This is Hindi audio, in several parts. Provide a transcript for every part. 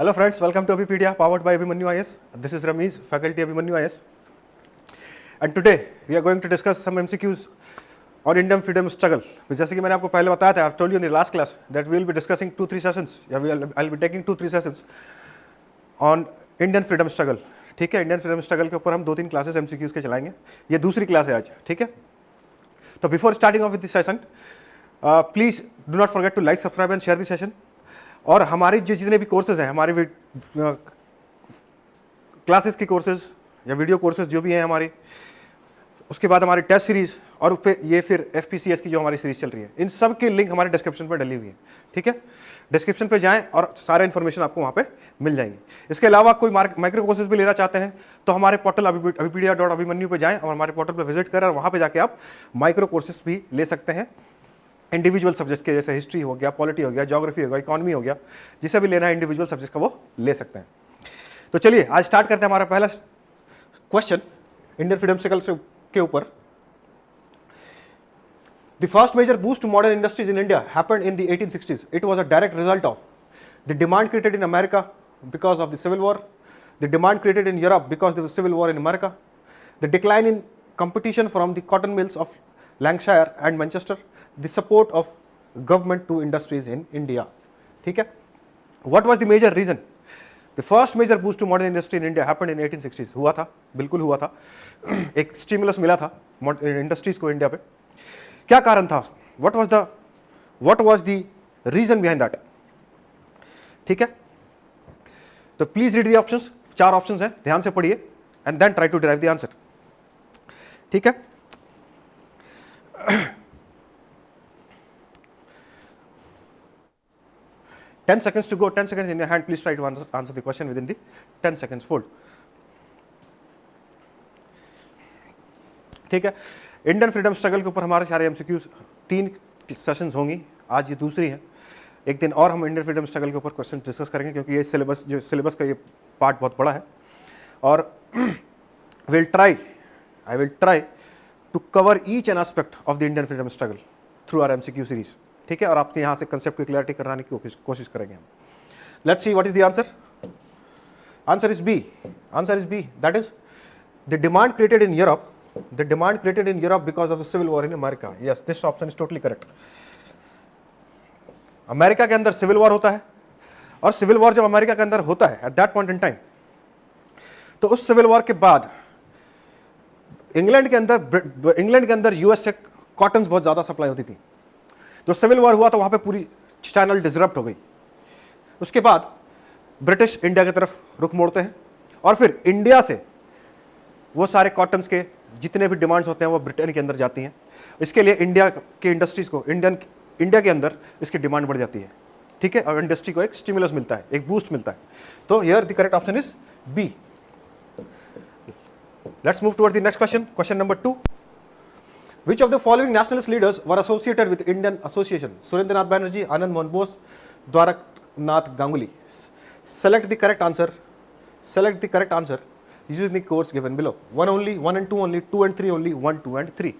Hello friends, welcome to Abhipedia powered by Abhimanyu IS. This is Ramesh, faculty Abhimanyu IS. And today we are going to discuss some MCQs on Indian freedom struggle. जैसे कि मैंने आपको पहले बताया था, I've told you in the last class that we will be discussing 2-3 sessions. I'll be taking 2-3 sessions on Indian freedom struggle. ठीक है, इंडियन फ्रीडम स्ट्रगल के ऊपर हम 2-3 क्लासेस MCQs के चलाएंगे. ये दूसरी क्लास है आज. ठीक है, तो before starting off with this session please do not forget to like, subscribe and share this session. और हमारी जो जितने भी कोर्सेज हैं, हमारे क्लासेस के कोर्सेज या वीडियो कोर्सेज जो भी हैं हमारे, उसके बाद हमारी टेस्ट सीरीज और ये फिर FPCS की जो हमारी सीरीज चल रही है, इन सब की लिंक हमारे डिस्क्रिप्शन पर डली हुई है. ठीक है, डिस्क्रिप्शन पे जाएं और सारे इन्फॉर्मेशन आपको वहाँ पे मिल जाएंगे. इसके अलावा कोई माइक्रो कोर्सेज भी लेना चाहते हैं तो हमारे पोर्टल abipedia.abhimanyu पे जाएं और हमारे पोर्टल पे विजिट करें और वहाँ पे जाके आप माइक्रो कोर्सेज भी ले सकते हैं इंडिविजुअल सब्जेक्ट्स के, जैसे हिस्ट्री हो गया, पॉलिटी हो गया, ज्योग्राफी हो गया, इकोनॉमी हो गया, जिसे भी लेना है इंडिविजुअल सब्जेक्ट का वो ले सकते हैं. तो चलिए आज स्टार्ट करते हैं. हमारा पहला क्वेश्चन इंडियन फ्रीडम स्ट्रगल के ऊपर. The first major boost to modern industries in India happened in the 1860s. It was a direct result of the demand created in America because of the Civil War, the demand created in Europe because there was Civil War in America, the decline in competition from the cotton mills of Lancashire and Manchester, the support of government to industries in India. ठीक है, what was the major reason? The first major boost to modern industry in India happened in 1860s. हुआ था, बिल्कुल हुआ था. एक स्टिमुलस मिला था इंडस्ट्रीज को इंडिया पे. क्या कारण था? what was the reason behind that? ठीक है, तो please read the options. 4 options हैं, ध्यान से पढ़िए and then try to derive the answer. ठीक है, Ten seconds to go. 10 seconds in your hand. Please try to answer the question within the 10 seconds fold. ठीक है, इंडियन फ्रीडम स्ट्रगल के ऊपर हमारे सारे MCQs 3 सेशंस होंगी. आज ये दूसरी है. एक दिन और हम इंडियन फ्रीडम स्ट्रगल के ऊपर क्वेश्चन डिस्कस करेंगे क्योंकि ये सिलेबस का ये पार्ट बहुत बड़ा है. और I will try to cover each an aspect of the Indian freedom struggle through our MCQ series. ठीक है, और आपके यहाँ से कंसेप्ट की क्लैरिटी कराने की कोशिश करेंगे हम. Let's see what is the answer. Answer is B. That is the demand created in Europe. The demand created in Europe because of the civil war in America. Yes, this option is totally correct. America के अंदर सिविल वॉर होता है और सिविल वॉर जब अमेरिका के अंदर होता है eight that point in time, तो उस सिविल वॉर के बाद इंग्लैंड के अंदर यूएस से कॉटन बहुत ज्यादा सप्लाई होती थी. जो सिविल वॉर हुआ तो वहां पे पूरी चैनल डिसरप्ट हो गई. उसके बाद ब्रिटिश इंडिया की तरफ रुख मोड़ते हैं और फिर इंडिया से वो सारे कॉटन्स के जितने भी डिमांड्स होते हैं वो ब्रिटेन के अंदर जाती हैं. इसके लिए इंडिया के इंडस्ट्रीज को इंडिया के अंदर इसकी डिमांड बढ़ जाती है. ठीक है, और इंडस्ट्री को एक स्टिमुलस मिलता है, एक बूस्ट मिलता है. तो here the correct option is B. Let's move towards the next question. Question number 2. Which of the following nationalist leaders were associated with Indian Association? Surendranath Banerjee, Anand Mohan Bose, Dwaraknath Ganguly. Select the correct answer. Using the codes given below. 1 only, 1 and 2 only, 2 and 3 only, 1, 2 and 3.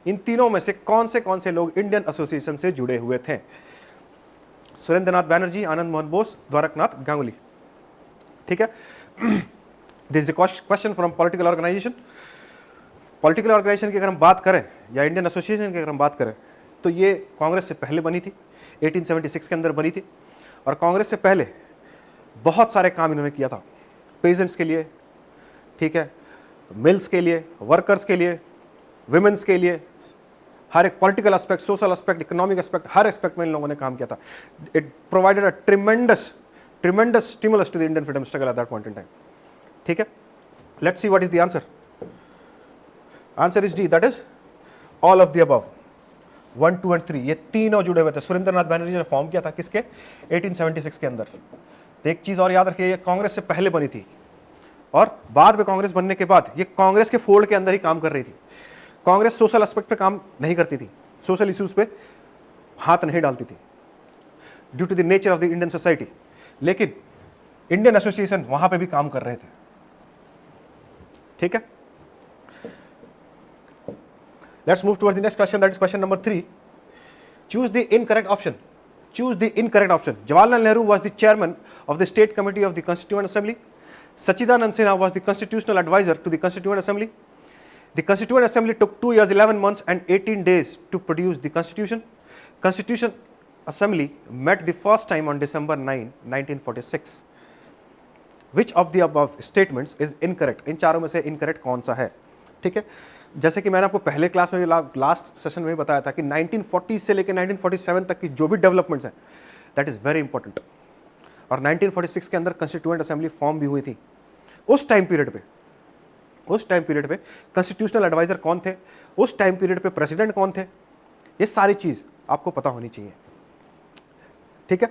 इन तीनों में से कौन से लोग इंडियन एसोसिएशन से जुड़े हुए थे? सुरेंद्रनाथ बैनर्जी, आनंद मोहन बोस, द्वारकनाथ गांगुली. ठीक है, this is question from political organisation. Political organisation की अगर हम बात करें या इंडियन एसोसिएशन की अगर हम बात करें तो ये कांग्रेस से पहले बनी थी, 1876 के अंदर बनी थी. और कांग्रेस से पहले बहुत सारे काम इन्होंने किया था पेजेंट्स के लिए. ठीक है, मिल्स के लिए, वर्कर्स के लिए, विमेंस के लिए, हर एक political aspect, social aspect, economic aspect, हर एस्पेक्ट में इन लोगों ने काम किया था. It provided a tremendous stimulus to the Indian freedom struggle at that point in time. ठीक है, let's see what is the answer. Answer is D. That is all of the above. 1, 2 and 3 ये तीनों जुड़े हुए थे. सुरेंद्रनाथ बैनर्जी ने फॉर्म किया था किसके? 1876 के अंदर. तो एक चीज और याद रखिए, ये कांग्रेस से पहले बनी थी और बाद में कांग्रेस बनने के बाद ये कांग्रेस के फोल्ड के अंदर ही काम कर रही थी. कांग्रेस सोशल एस्पेक्ट पे काम नहीं करती थी, सोशल इश्यूज पे हाथ नहीं डालती थी due to the nature of the Indian society. लेकिन इंडियन एसोसिएशन वहां पे भी काम कर रहे थे. ठीक है, let's move towards the next question. That is question number 3. Choose the incorrect option. Choose the incorrect option. Jawaharlal Nehru was the chairman of the State Committee of the Constituent Assembly. Sachidanand Sinha was the constitutional advisor to the Constituent Assembly. The Constituent Assembly took 2 years, 11 months and 18 days to produce the Constitution. Constitution Assembly met the first time on December 9, 1946. Which of the above statements is incorrect? इन चारों में से incorrect कौन सा है? ठीक है, जैसे कि मैंने आपको पहले क्लास में लास्ट सेशन में बताया था कि 1940 से लेकर 1947 तक की जो भी डेवलपमेंट्स हैं दैट इज़ वेरी इंपॉर्टेंट। और 1946 के अंदर कंस्टिट्यूएंट असेंबली फॉर्म भी हुई थी। उस टाइम पीरियड पे कॉन्स्टिट्यूशनल एडवाइजर कौन थे, उस टाइम पीरियड पे प्रेसिडेंट कौन थे, ये सारी चीज़ आपको पता होनी चाहिए। ठीक है,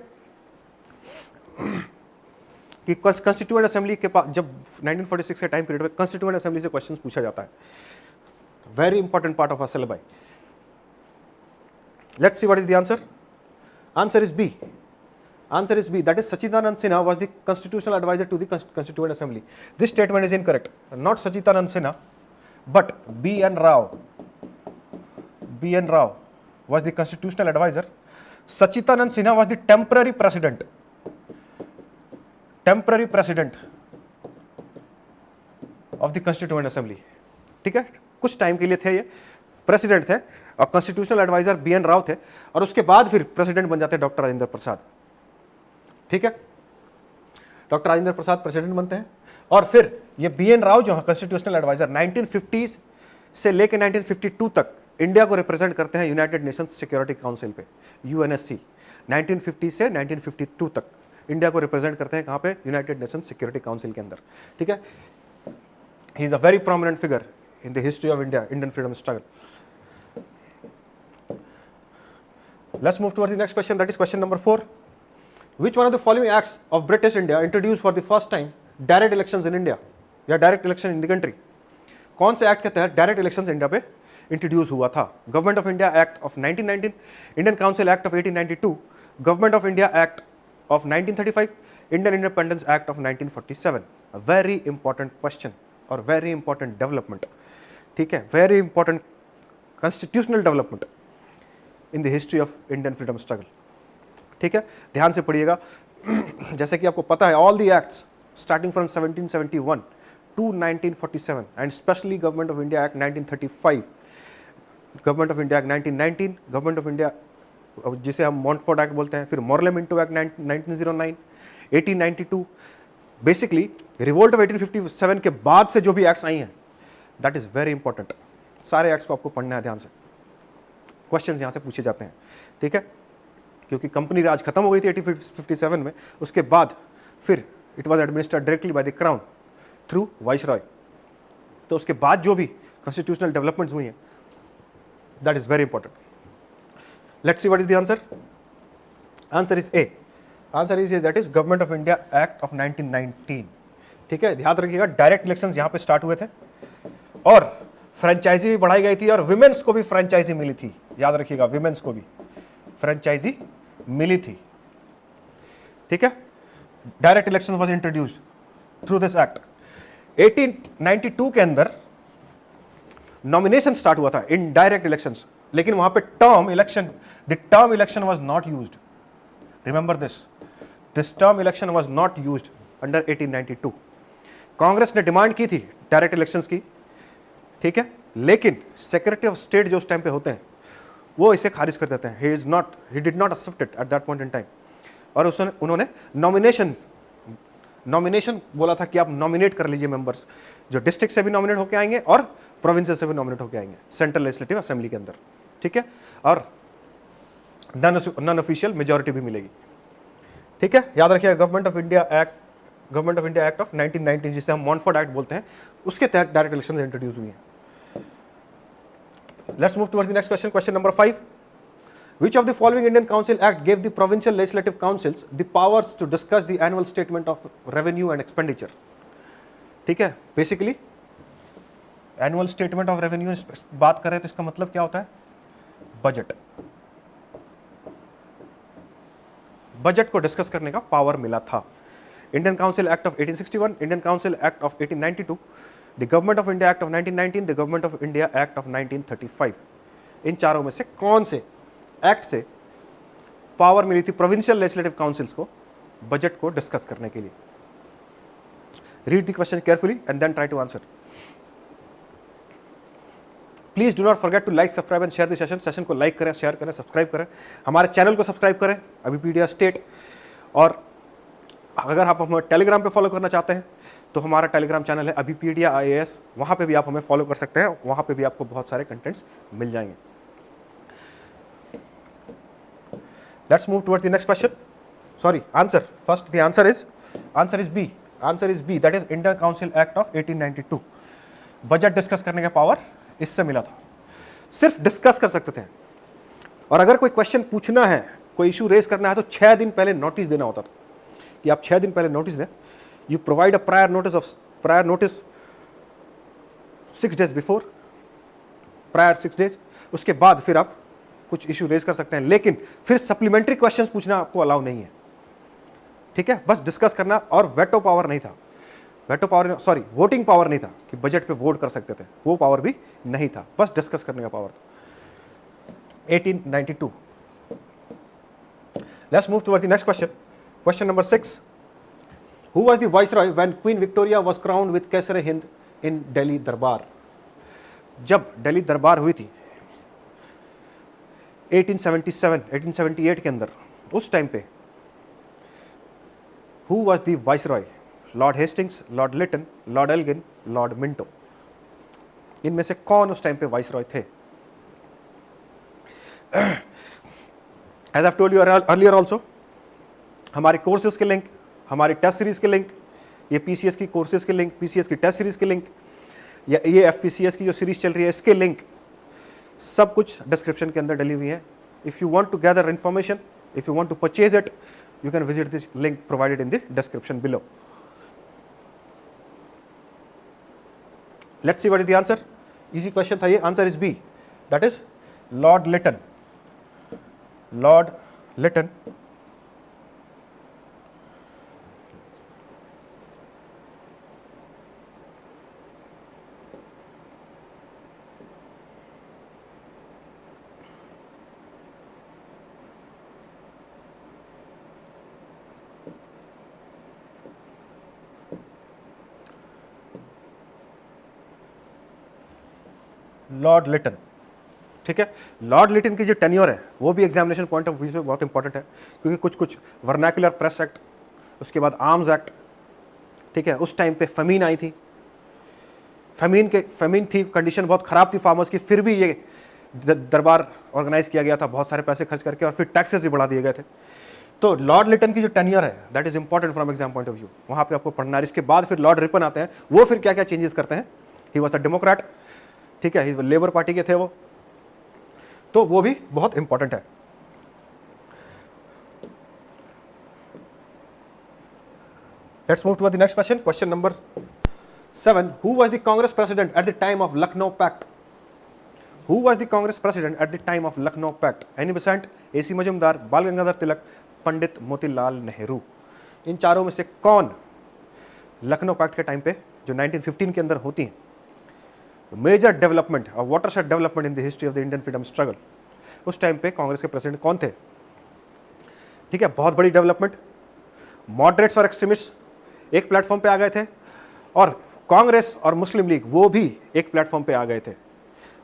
कि कॉन्स्टिट्यूएंट असेंबली के पास जब 1946 के टाइम पीरियड में कॉन्स्टिट्यूएंट असेंबली से क्वेश्चंस पूछा जाता है, very important part of our syllabus. Let's see what is the answer. Answer is B. Answer is B. That is Sachidanand Sinha was the constitutional advisor to the Constituent Assembly. This statement is incorrect. Not Sachidanand Sinha, but B.N. Rao. B.N. Rao was the constitutional advisor. Sachidanand Sinha was the temporary president. Temporary president of the Constituent Assembly. ठीक है, कुछ टाइम के लिए थे ये, प्रेसिडेंट थे, और कॉन्स्टिट्यूशनल एडवाइजर B.N. राव थे, और उसके बाद फिर प्रेसिडेंट बन जाते डॉक्टर राजेंद्र प्रसाद। ठीक है, डॉक्टर राजेंद्र प्रसाद प्रेसिडेंट बनते हैं, और फिर ये B.N. राव जो है कॉन्स्टिट्यूशनल एडवाइजर 1950 से लेकर 1952 तक इंडिया को रिप्रेजेंट करते हैं यूनाइटेड नेशंस सिक्योरिटी काउंसिल पे, UNSC। 1950 से 1952 तक इंडिया को रिप्रेजेंट करते हैं कहाँ पे, यूनाइटेड नेशंस सिक्योरिटी काउंसिल के अंदर। ठीक है, he is a very prominent figure in the history of India, Indian freedom struggle. Let's move towards the next question, that is question number 4। Which one of the following acts of British India introduced for the first time direct elections in India, या direct election in the country? कौन से एक्ट के तहत डायरेक्ट इलेक्शंस इंडिया पे इंट्रोड्यूस हुआ था? Government of India act of 1919, Indian council act of 1892, government of India act of 1935, Indian independence act of 1947। Very important question और वेरी इंपॉर्टेंट डेवलपमेंट। ठीक है, very important constitutional development in the history of Indian freedom struggle. ठीक है, ध्यान से पढ़िएगा। जैसे कि आपको पता है, all the acts starting from 1771 to 1947 and specially government of India act 1935, government of India act 1919, government of India जिसे हम मॉन्टफोर्ड एक्ट बोलते हैं, फिर Morley Minto act 1909, 1892, basically revolt of 1857 के बाद से जो भी एक्ट्स आई हैं दैट इज वेरी इंपॉर्टेंट। सारे एक्ट्स को आपको पढ़ना है ध्यान से, क्वेश्चन यहाँ से पूछे जाते हैं। ठीक है, क्योंकि कंपनी राज खत्म हो गई थी 1857 में, उसके बाद फिर it was administered directly by the crown through viceroy. तो उसके बाद जो भी कॉन्स्टिट्यूशनल डेवलपमेंट्स हुई हैं that is very important. Let's see what is the answer. Answer is a. Answer is that is government of India act of 1919। ठीक है, ध्यान रखिएगा, डायरेक्ट इलेक्शंस यहाँ पे स्टार्ट हुए थे और फ्रेंचाइजी भी बढ़ाई गई थी और विमेंस को भी फ्रेंचाइजी मिली थी। याद रखिएगा, विमेंस को भी फ्रेंचाइजी मिली थी। ठीक है, direct election was introduced through this act. 1892 के अंदर नॉमिनेशन स्टार्ट हुआ था इन डायरेक्ट इलेक्शंस, लेकिन वहां पे term election was not used. Remember this term election was not used under 1892। Congress ने डिमांड की थी डायरेक्ट इलेक्शंस की, ठीक है, लेकिन सेक्रेटरी ऑफ स्टेट जो उस टाइम पे होते हैं वो इसे खारिज कर देते हैं। he did not accept it at that point in time। और उन्होंने नॉमिनेशन बोला था कि आप नॉमिनेट कर लीजिए मेंबर्स, जो डिस्ट्रिक्ट से भी नॉमिनेट होकर आएंगे और प्रोविंस से भी नॉमिनेट होकर आएंगे सेंट्रल लेजिस्लेटिव असेंबली के अंदर। ठीक है, और नॉन ऑफिशियल मेजोरिटी भी मिलेगी। ठीक है, याद रखिए, government of India act of 1919 जिसे हम मॉन्टफोर्ड एक्ट बोलते हैं, उसके तहत डायरेक्ट इलेक्शन इंट्रोड्यूस हुई हैं। Let's move towards the next question. Question number 5. Which of the following Indian Council Act gave the provincial legislative councils the powers to discuss the annual statement of revenue and expenditure? ठीक है, basically annual statement of revenue बात करें तो इसका मतलब क्या होता है? बजट। बजट को डिस्कस करने का पावर मिला था। Indian council act of 1861, Indian council act of 1892, the government of India act of 1919, the government of India act of 1935। इन चारों में से कौन से एक्ट से पावर मिली थी प्रोविंशियल लेजिस्लेटिव काउंसिल्स को बजट को डिस्कस करने के लिए। Read the question carefully and then try to answer. Please do not forget to like, subscribe and share the session. Session को लाइक करें, शेयर करें, सब्सक्राइब करें, हमारे चैनल को सब्सक्राइब करें अभिपीडिया स्टेट। और अगर आप हमें टेलीग्राम पे फॉलो करना चाहते हैं तो हमारा टेलीग्राम चैनल है अभिपीडिया IAS, वहाँ पे भी आप हमें फॉलो कर सकते हैं, वहाँ पे भी आपको बहुत सारे कंटेंट्स मिल जाएंगे। Let's move towards the next question, sorry answer. First the answer is B, answer is B, that is Indian council act of 1892। Budget discuss करने का पावर इससे मिला था, सिर्फ डिस्कस कर सकते थे। और अगर कोई क्वेश्चन पूछना है, कोई इशू रेज करना है तो 6 दिन पहले नोटिस देना होता था कि आप 6 दिन पहले नोटिस दें। You provide a prior notice 6 days before, prior 6 days, उसके बाद फिर आप कुछ इशू रेज कर सकते हैं, लेकिन फिर सप्लीमेंट्री क्वेश्चंस पूछना आपको अलाउ नहीं है, ठीक है। बस डिस्कस करना, और वेटो पावर नहीं था, वोटिंग पावर नहीं था कि बजट पे वोट कर सकते थे, वो पावर भी नहीं था, बस डिस्कस करने का पावर था। 1892। Let's move towards the next question, question number 6। Who was the viceroy when Queen Victoria was crowned with Kaisar-e-Hind in Delhi दरबार? जब दिल्ली दरबार हुई थी 1878 के अंदर, उस टाइम पे Who was the viceroy? Lord Hastings, Lord Lytton, Lord Elgin, Lord Minto, इनमें से कौन उस टाइम पे वाइसरॉय थे? As I told you earlier also, हमारे कोर्सेज के लिंक, हमारी टेस्ट सीरीज के लिंक, ये पीसीएस की कोर्सेज के लिंक, पीसीएस की टेस्ट सीरीज के लिंक, या ये एफपीसीएस की जो सीरीज चल रही है इसके लिंक, सब कुछ डिस्क्रिप्शन के अंदर डली हुई है। If you want to gather information, if you want to purchase it, you can visit this link provided in the description below. Let's see what is the answer. Easy question था ये, answer is B, that is Lord Lytton. Lord Lytton Lord Lytton, ठीक है। लॉर्ड लिटन की जो टेन्योर है वो भी एग्जामिनेशन पॉइंट ऑफ व्यू से बहुत इंपॉर्टेंट है, क्योंकि कुछ वर्नाकुलर प्रेस एक्ट, उसके बाद आर्म्स एक्ट, ठीक है। उस टाइम पे फमीन आई थी, फमीन थी, कंडीशन बहुत खराब थी फार्मर्स की, फिर भी ये दरबार ऑर्गेनाइज किया गया था बहुत सारे पैसे खर्च करके, और फिर टैक्सेस भी बढ़ा दिए गए थे। तो लॉर्ड लिटन की जो टेन्योर है that is important from exam point of view, वहां पे आपको पढ़ना है। इसके बाद फिर लॉर्ड रिपन आते हैं, वो फिर क्या क्या चेंजेस करते हैं। ही वॉज अ डेमोक्रेट, ठीक है, लेबर पार्टी के थे वो, तो वो भी बहुत इंपॉर्टेंट है। Let's move to the next question, question number 7। Who was the Congress president at the time of Lucknow pact? Who was the Congress president at the time of Lucknow pact? Annie Besant, AC Majumdar, Bal Gangadhar तिलक, पंडित मोतीलाल नेहरू। इन चारों में से कौन लखनऊ पैक्ट के टाइम पे, जो 1915 के अंदर होती है, मेजर डेवलपमेंट और watershed development in the history of the Indian freedom struggle, उस टाइम पे कांग्रेस के प्रेसिडेंट कौन थे? ठीक है, बहुत बड़ी डेवलपमेंट। मॉडरेट्स और एक्सट्रीमिस्ट एक प्लेटफॉर्म पे आ गए थे, और कांग्रेस और मुस्लिम लीग वो भी एक प्लेटफॉर्म पे आ गए थे,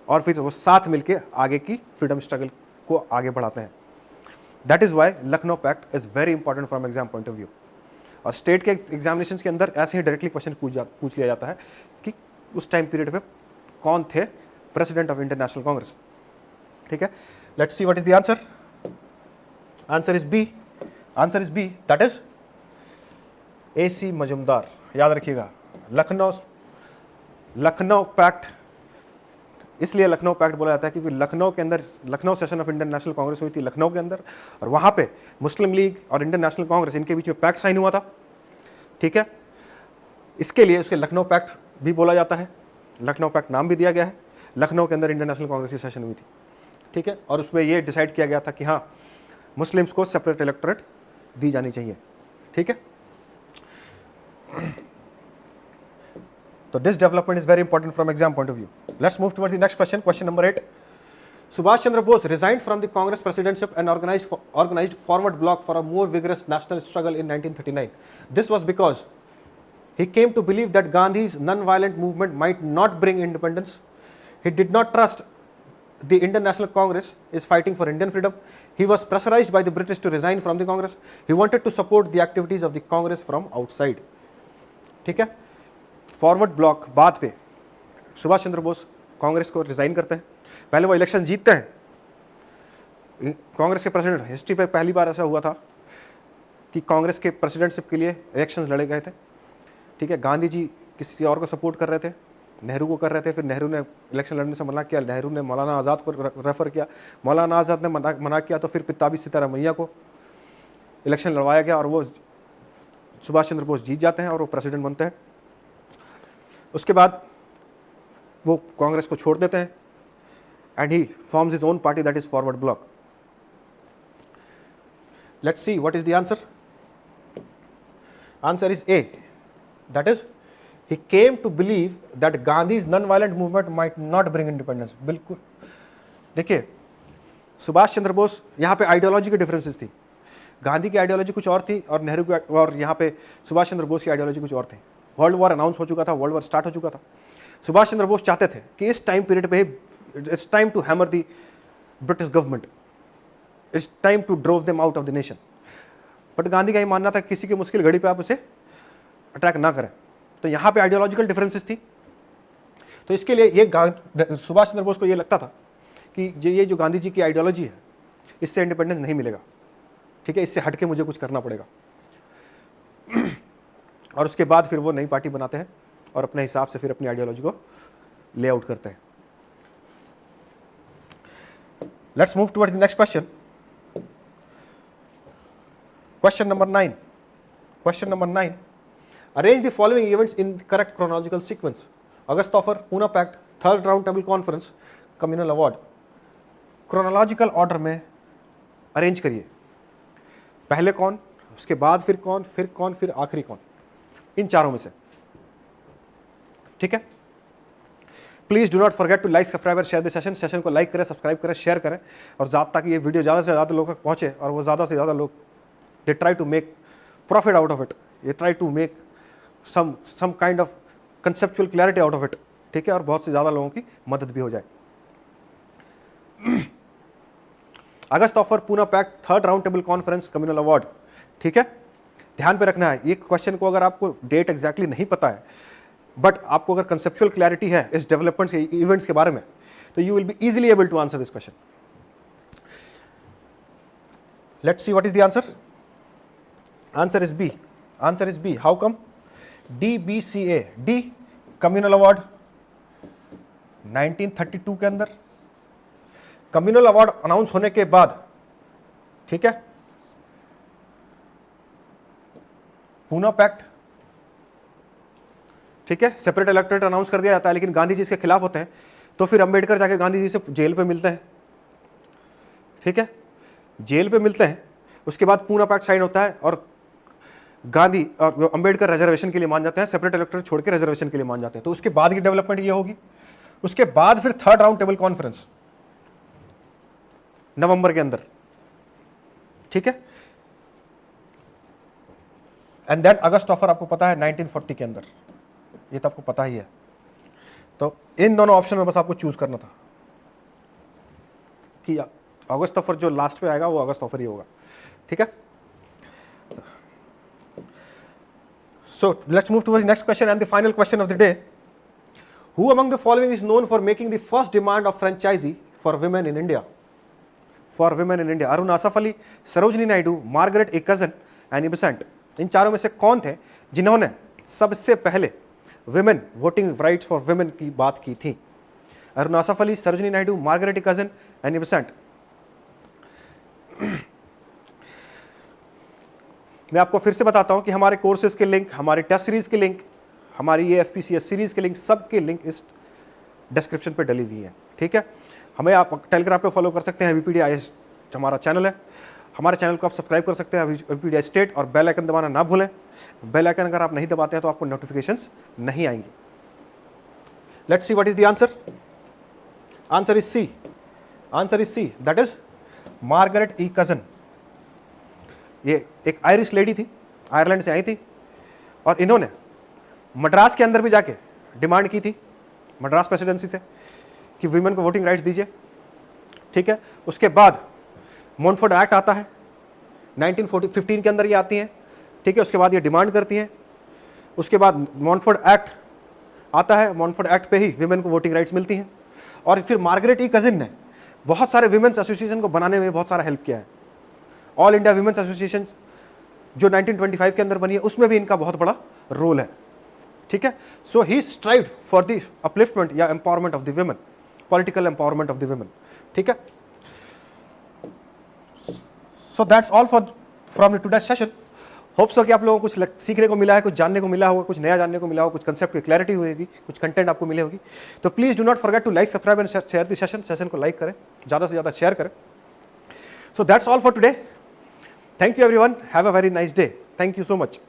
और फिर वो साथ मिलके आगे की फ्रीडम स्ट्रगल को आगे बढ़ाते हैं। That is why Lucknow pact is very important from exam point of view. और स्टेट के एग्जामिनेशन के अंदर ऐसे ही डायरेक्टली क्वेश्चन पूछ लिया जाता है कि उस टाइम पीरियड पे कौन थे president of Indian National Congress, ठीक है। Let's see what is the answer. Answer is B, answer is B, that is AC Majumdar. याद रखिएगा, लखनऊ पैक्ट, इसलिए लखनऊ पैक्ट बोला जाता है क्योंकि लखनऊ के अंदर Lucknow session of Indian National Congress हुई थी लखनऊ के अंदर, और वहां पे मुस्लिम लीग और इंडियन नेशनल कांग्रेस इनके बीच में पैक्ट साइन हुआ था, ठीक है। इसके लिए उसके लखनऊ पैक्ट भी बोला जाता है, लखनऊ पैक्ट नाम भी दिया गया है। लखनऊ के अंदर इंडियन नेशनल कांग्रेस की सेशन हुई थी, ठीक है, और उसमें ये डिसाइड किया गया था कि हाँ मुस्लिम्स को सेपरेट इलेक्टोरेट दी जानी चाहिए, ठीक है। So this development is very important from exam point of view. Let's move towards the next question, question number 8. Subhash Chandra Bose resigned from the Congress presidency and organized forward bloc for a more vigorous national struggle in 1939. This was because he came to believe that Gandhi's non-violent movement might not bring independence. He did not trust the Indian National Congress is fighting for Indian freedom. He was pressurized by the British to resign from the Congress. He wanted to support the activities of the Congress from outside. ठीक है, फॉरवर्ड ब्लॉक बाद पे सुभाष चंद्र बोस कांग्रेस को रिजाइन करते हैं। पहले वो इलेक्शन जीतते हैं, कांग्रेस के प्रेसिडेंट, हिस्ट्री पे पहली बार ऐसा हुआ था कि कांग्रेस के प्रेसिडेंटशिप के लिए इलेक्शंस लड़े गए थे। ठीक है, गांधी जी किसी और को सपोर्ट कर रहे थे, नेहरू को कर रहे थे, फिर नेहरू ने इलेक्शन लड़ने से मना किया, नेहरू ने मौलाना आज़ाद को रेफर किया, मौलाना आज़ाद ने मना किया, तो फिर पिताबी सीतारामैया को इलेक्शन लड़वाया गया और वो सुभाष चंद्र बोस जीत जाते हैं और वो प्रेसिडेंट बनते हैं। उसके बाद वो कांग्रेस को छोड़ देते हैं and he forms his own party that is forward block. Let's see what is the answer. Answer is a, that is he came to believe that Gandhi's non-violent movement might not bring independence। बिल्कुल देखिए, सुभाष चंद्र बोस यहाँ पे आइडियोलॉजी की डिफरेंसेस थी। गांधी की आइडियोलॉजी कुछ और थी और नेहरू की, और यहाँ पे सुभाष चंद्र बोस की आइडियोलॉजी कुछ और थी। वर्ल्ड वॉर अनाउंस हो चुका था, वर्ल्ड वॉर स्टार्ट हो चुका था। सुभाष चंद्र बोस चाहते थे कि इस टाइम पीरियड पे it's time to hammer the British government, it's time to drove them out of the nation. But Gandhi का ये मानना था किसी की मुश्किल घड़ी पे आप उसे अटैक ना करें। तो यहाँ पे आइडियोलॉजिकल डिफरेंसेस थी। तो इसके लिए ये सुभाष चंद्र बोस को ये लगता था कि ये जो गांधी जी की आइडियोलॉजी है, इससे इंडिपेंडेंस नहीं मिलेगा। ठीक है, इससे हटके मुझे कुछ करना पड़ेगा। और उसके बाद फिर वो नई पार्टी बनाते हैं और अपने हिसाब से फिर अपनी आइडियोलॉजी को लेआउट करते हैं। Let's move towards the next question. Question number 9। Question number 9, arrange the following events in correct chronological sequence: August offer, Pune Pact, third round table conference, communal award। chronological order में अरेंज करिए, पहले कौन, उसके बाद फिर कौन, फिर कौन, फिर आखिरी कौन, इन चारों में से। ठीक है, please do not forget to like, subscribe और शेयर द सेशन। सेशन को लाइक करें, सब्सक्राइब करें, शेयर करें, और ताकि ये वीडियो ज़्यादा से ज़्यादा लोगों तक पहुँचे और वो ज़्यादा से ज़्यादा लोग they try to make profit out of it, ये try to make some kind of conceptual clarity out of it। ठीक है, और बहुत से ज़्यादा लोगों की मदद भी हो जाए। August offer, Poona pact, third round table conference, communal award. ठीक है, ध्यान पे रखना है ये क्वेश्चन को। अगर आपको डेट एग्जैक्टली नहीं पता है, बट आपको अगर कंसेप्चुअल क्लैरिटी है इस डेवलपमेंट्स के इवेंट्स के बारे में, तो you will be easily able to answer this question. Let's see what is the answer. Answer is B. Answer is B. How come? DBCA, D communal award 1932 के अंदर। कम्युनल अवार्ड अनाउंस होने के बाद, ठीक है, पूना पैक्ट, ठीक है, सेपरेट इलेक्टोरेट अनाउंस कर दिया जाता है, लेकिन गांधी जी इसके खिलाफ होते हैं, तो फिर अंबेडकर जाके गांधी जी से जेल पे मिलते हैं। ठीक है, जेल पे मिलते हैं, उसके बाद पूना पैक्ट साइन होता है और गांधी और अंबेडकर रिजर्वेशन के लिए मान जाते हैं, सेपरेट इलेक्टोरेट छोड़ के रिजर्वेशन के लिए मान जाते हैं। तो उसके बाद की डेवलपमेंट ये होगी। उसके बाद फिर थर्ड राउंड टेबल कॉन्फ्रेंस नवंबर के अंदर। ठीक है, एंड देन अगस्त ऑफर आपको पता है 1940 के अंदर, ये तो आपको पता ही है। तो इन दोनों ऑप्शन में बस आपको चूज करना था कि अगस्त ऑफर जो लास्ट पे आएगा वो अगस्त ऑफर ही होगा। ठीक है, so let's move towards the next question and the final question of the day. Who among the following is known for making the first demand of franchisee for women in India? For women in India, Arun Asaf Ali, Sarojini Naidu, Margaret A. Cousin, Annie Besant। इन चारों में से कौन थे जिन्होंने सबसे पहले women voting rights for women की बात की थी? Aruna Asaf Ali, Sarojini Naidu, Margaret A. Cousins, Annie Besant. मैं आपको फिर से बताता हूं कि हमारे कोर्सेज के लिंक, हमारे टेस्ट सीरीज के लिंक, हमारी ये FPCS सीरीज के लिंक, सब के लिंक इस डिस्क्रिप्शन पे डली हुई है। ठीक है, हमें आप टेलीग्राम पे फॉलो कर सकते हैं, VPDIS हमारा चैनल है, हमारे चैनल को आप सब्सक्राइब कर सकते हैं VPDIS स्टेट, और बेल आइकन दबाना ना भूलें। बेल आइकन अगर आप नहीं दबाते हैं तो आपको नोटिफिकेशंस नहीं आएंगी। Let's see what is the answer. Answer is C, answer is C, that is Margaret E Cousin. ये एक आयरिश लेडी थी, आयरलैंड से आई थी, और इन्होंने मद्रास के अंदर भी जाके डिमांड की थी मद्रास प्रेसिडेंसी से कि वीमेन को वोटिंग राइट्स दीजिए, ठीक है। उसके बाद मॉन्फोर्ड एक्ट आता है 1915 के अंदर ये आती हैं, ठीक है। उसके बाद ये डिमांड करती हैं, उसके बाद मॉन्फोर्ड एक्ट आता है, मॉन्फोर्ड एक्ट पे ही वीमेन को वोटिंग राइट्स मिलती हैं। और फिर मार्गरेट ई कजिन ने बहुत सारे वीमेंस एसोसिएशन को बनाने में बहुत सारा हेल्प किया है। ऑल इंडिया वीमेंस एसोसिएशन जो 1925 के अंदर बनी है, उसमें भी इनका बहुत बड़ा रोल है, ठीक है। सो ही स्ट्राइव्ड फॉर द अपलिफ्टमेंट या empowerment of the women, political empowerment of the women, ठीक है। सो that's all for from today session. Hope so कि आप लोगों को कुछ सीखने को मिला है, कुछ जानने को मिला होगा, कुछ नया जानने को मिला होगा, कुछ कंसेप्ट की क्लैरिटी होगी, कुछ कंटेंट आपको मिले होगी। तो please do not forget to like, subscribe and share the session को लाइक करें, ज़्यादा से ज़्यादा शेयर करें। So that's all for today. Thank you everyone, have a very nice day. Thank you so much.